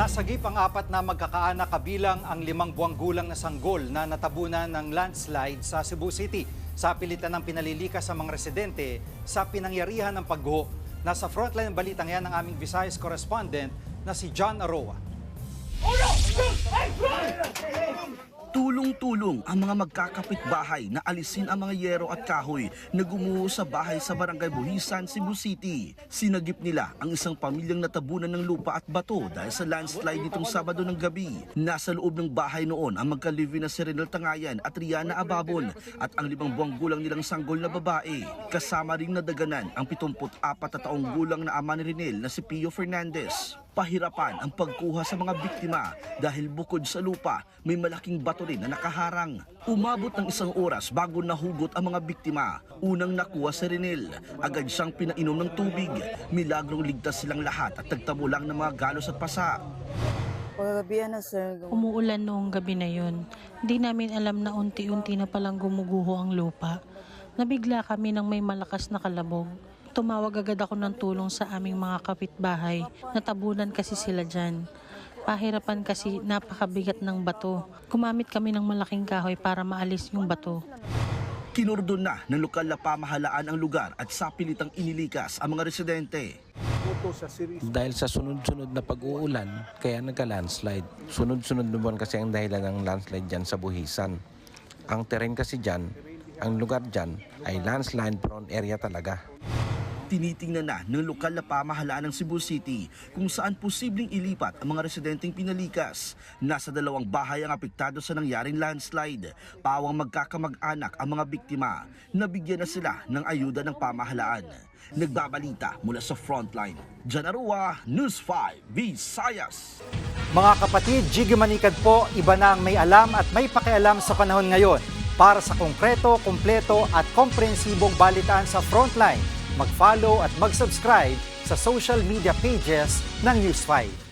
Nasagip ang apat na magkakaanak kabilang ang 5 buwang gulang na sanggol na natabunan ng landslide sa Cebu City sa pilitan ng pinalilikas sa mga residente sa pinangyarihan ng pagguho. Nasa frontline ng balitang yan ang aming Visayas correspondent na si John Aroa. Tulong-tulong ang mga magkakapitbahay na alisin ang mga yero at kahoy na gumuho sa bahay sa Barangay Buhisan, Cebu City. Sinagip nila ang isang pamilyang natabunan ng lupa at bato dahil sa landslide nitong Sabado ng gabi. Nasa loob ng bahay noon ang magka-live na si Renel Tangayan at Riana Ababon at ang 5 buwang gulang nilang sanggol na babae. Kasama ring nadaganan ang 74 na taong gulang na ama ni Renel na si Pio Fernandez. Pahirapan ang pagkuha sa mga biktima dahil bukod sa lupa, may malaking bato rin na nakaharang. Umabot ng 1 oras bago nahugot ang mga biktima. Unang nakuha si Renel. Agad siyang pinainom ng tubig. Milagrong ligtas silang lahat at nagtamo lang ng mga galos at pasa. Paggabihan na sir. Umuulan noong gabi na yun. Hindi namin alam na unti-unti na palang gumuguho ang lupa. Nabigla kami ng may malakas na kalabog. Tumawag agad ako ng tulong sa aming mga kapitbahay. Natabunan kasi sila dyan. Pahirapan kasi napakabigat ng bato. Gumamit kami ng malaking kahoy para maalis yung bato. Kinurdon na ng lokal na pamahalaan ang lugar at sa pilitang inilikas ang mga residente. Dahil sa sunod-sunod na pag-uulan, kaya nagka-landslide. Sunod-sunod naman kasi ang dahilan ng landslide dyan sa Buhisan. Ang terrain kasi dyan, ang lugar dyan ay landslide prone area talaga. Tinitingnan na ng lokal na pamahalaan ng Cebu City kung saan posibleng ilipat ang mga residenteng pinalikas. Nasa 2 bahay ang apektado sa nangyaring landslide. Pawang magkakamag-anak ang mga biktima. Nabigyan na sila ng ayuda ng pamahalaan. Nagbabalita mula sa frontline. John Aroa, News 5, Visayas. Mga kapatid, Jiggy Manikad po, iba na ang may alam at may pakialam sa panahon ngayon. Para sa konkreto, kumpleto at komprehensibong balitaan sa frontline, mag-follow at mag-subscribe sa social media pages ng News 5.